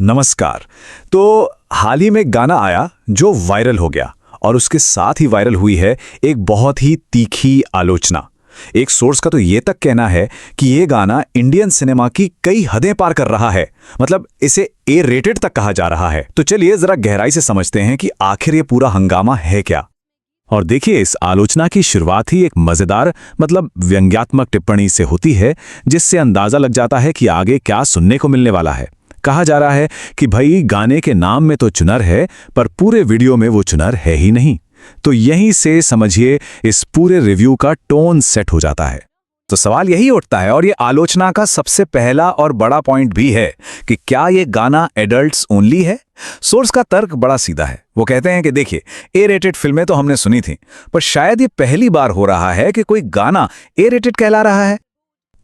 नमस्कार। तो हाल ही में एक गाना आया जो वायरल हो गया और उसके साथ ही वायरल हुई है एक बहुत ही तीखी आलोचना। एक सोर्स का तो ये तक कहना है कि ये गाना इंडियन सिनेमा की कई हदें पार कर रहा है, मतलब इसे ए रेटेड तक कहा जा रहा है। तो चलिए जरा गहराई से समझते हैं कि आखिर ये पूरा हंगामा है क्या। और देखिए, इस आलोचना की शुरुआत ही एक मजेदार मतलब व्यंग्यात्मक टिप्पणी से होती है, जिससे अंदाजा लग जाता है कि आगे क्या सुनने को मिलने वाला है। कहा जा रहा है कि भाई गाने के नाम में तो चुनर है, पर पूरे वीडियो में वो चुनर है ही नहीं। तो यहीं से समझिए इस पूरे रिव्यू का टोन सेट हो जाता है। तो सवाल यही उठता है, और ये आलोचना का सबसे पहला और बड़ा पॉइंट भी है कि क्या ये गाना एडल्ट्स ओनली है। सोर्स का तर्क बड़ा सीधा है। वो कहते हैं कि देखिए, ए रेटेड फिल्में तो हमने सुनी थी, पर शायद ये पहली बार हो रहा है कि कोई गाना ए रेटेड कहला रहा है।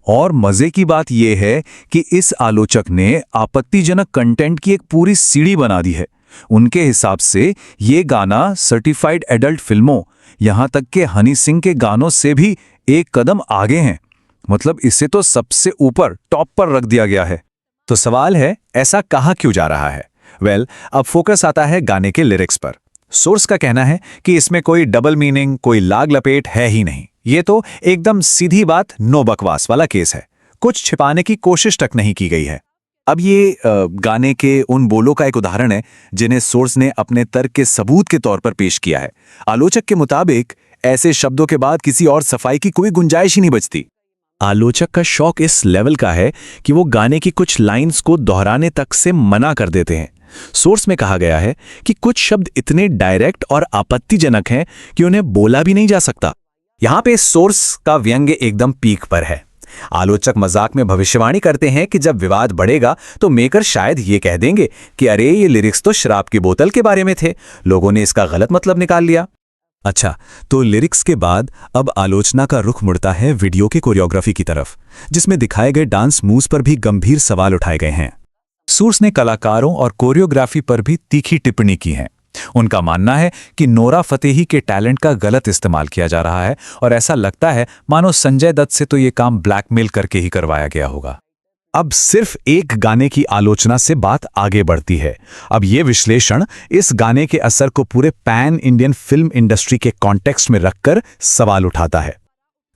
और मजे की बात यह है कि इस आलोचक ने आपत्तिजनक कंटेंट की एक पूरी सीढ़ी बना दी है। उनके हिसाब से ये गाना सर्टिफाइड एडल्ट फिल्मों, यहां तक के हनी सिंह के गानों से भी एक कदम आगे हैं। मतलब इसे तो सबसे ऊपर टॉप पर रख दिया गया है। तो सवाल है, ऐसा कहा क्यों जा रहा है? अब फोकस आता है गाने के लिरिक्स पर। सोर्स का कहना है कि इसमें कोई डबल मीनिंग, कोई लाग लपेट है ही नहीं। ये तो एकदम सीधी बात, नो बकवास वाला केस है। कुछ छिपाने की कोशिश तक नहीं की गई है। अब ये गाने के उन बोलों का एक उदाहरण है जिन्हें सोर्स ने अपने तर्क के सबूत के तौर पर पेश किया है। आलोचक के मुताबिक ऐसे शब्दों के बाद किसी और सफाई की कोई गुंजाइश ही नहीं बचती। आलोचक का शौक इस लेवल का है कि वो गाने की कुछ लाइंस को दोहराने तक से मना कर देते हैं। सोर्स में कहा गया है कि कुछ शब्द इतने डायरेक्ट और आपत्तिजनक हैं कि उन्हें बोला भी नहीं जा सकता। यहां पे सोर्स का व्यंग्य एकदम पीक पर है। आलोचक मजाक में भविष्यवाणी करते हैं कि जब विवाद बढ़ेगा तो मेकर शायद ये कह देंगे कि अरे ये लिरिक्स तो शराब की बोतल के बारे में थे, लोगों ने इसका गलत मतलब निकाल लिया। अच्छा, तो लिरिक्स के बाद अब आलोचना का रुख मुड़ता है वीडियो के कोरियोग्राफी की तरफ, जिसमें दिखाए गए डांस मूव्स पर भी गंभीर सवाल उठाए गए हैं। सोर्स ने कलाकारों और कोरियोग्राफी पर भी तीखी टिप्पणी की है। उनका मानना है कि नोरा फतेही के टैलेंट का गलत इस्तेमाल किया जा रहा है और ऐसा लगता है मानो संजय दत्त से तो ये काम ब्लैकमेल करके ही करवाया गया होगा। अब सिर्फ एक गाने की आलोचना से बात आगे बढ़ती है। अब ये विश्लेषण इस गाने के असर को पूरे पैन इंडियन फिल्म इंडस्ट्री के कॉन्टेक्स्ट में रखकर सवाल उठाता है।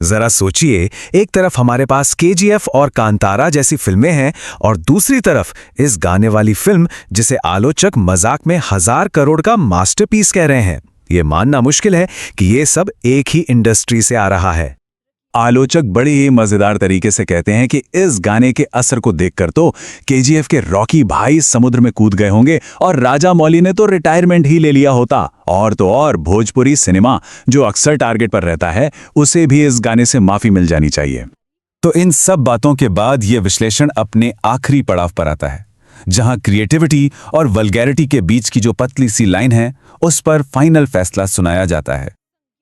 जरा सोचिए, एक तरफ हमारे पास केजीएफ और कांतारा जैसी फिल्में हैं और दूसरी तरफ इस गाने वाली फिल्म जिसे आलोचक मजाक में 1000 करोड़ का मास्टरपीस कह रहे हैं। ये मानना मुश्किल है कि ये सब एक ही इंडस्ट्री से आ रहा है। आलोचक बड़े ही मजेदार तरीके से कहते हैं कि इस गाने के असर को देखकर तो केजीएफ के रॉकी भाई समुद्र में कूद गए होंगे और राजा मौली ने तो रिटायरमेंट ही ले लिया होता। और तो और भोजपुरी सिनेमा जो अक्सर टारगेट पर रहता है, उसे भी इस गाने से माफी मिल जानी चाहिए। तो इन सब बातों के बाद यह विश्लेषण अपने आखिरी पड़ाव पर आता है, जहां क्रिएटिविटी और वल्गैरिटी के बीच की जो पतली सी लाइन है, उस पर फाइनल फैसला सुनाया जाता है।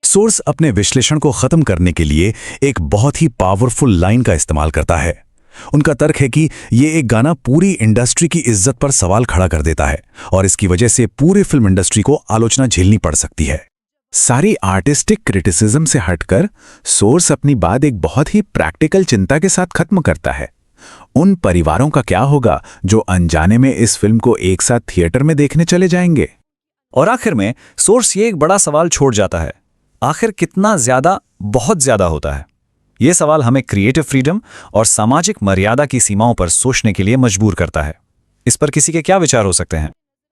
सोर्स अपने विश्लेषण को खत्म करने के लिए एक बहुत ही पावरफुल लाइन का इस्तेमाल करता है। उनका तर्क है कि यह एक गाना पूरी इंडस्ट्री की इज्जत पर सवाल खड़ा कर देता है और इसकी वजह से पूरे फिल्म इंडस्ट्री को आलोचना झेलनी पड़ सकती है। सारी आर्टिस्टिक क्रिटिसिज्म से हटकर सोर्स अपनी बात एक बहुत ही प्रैक्टिकल चिंता के साथ खत्म करता है। उन परिवारों का क्या होगा जो अनजाने में इस फिल्म को एक साथ थिएटर में देखने चले जाएंगे। और आखिर में सोर्स ये एक बड़ा सवाल छोड़ जाता है, आखिर कितना ज्यादा बहुत ज्यादा होता है? यह सवाल हमें क्रिएटिव फ्रीडम और सामाजिक मर्यादा की सीमाओं पर सोचने के लिए मजबूर करता है। इस पर किसी के क्या विचार हो सकते हैं?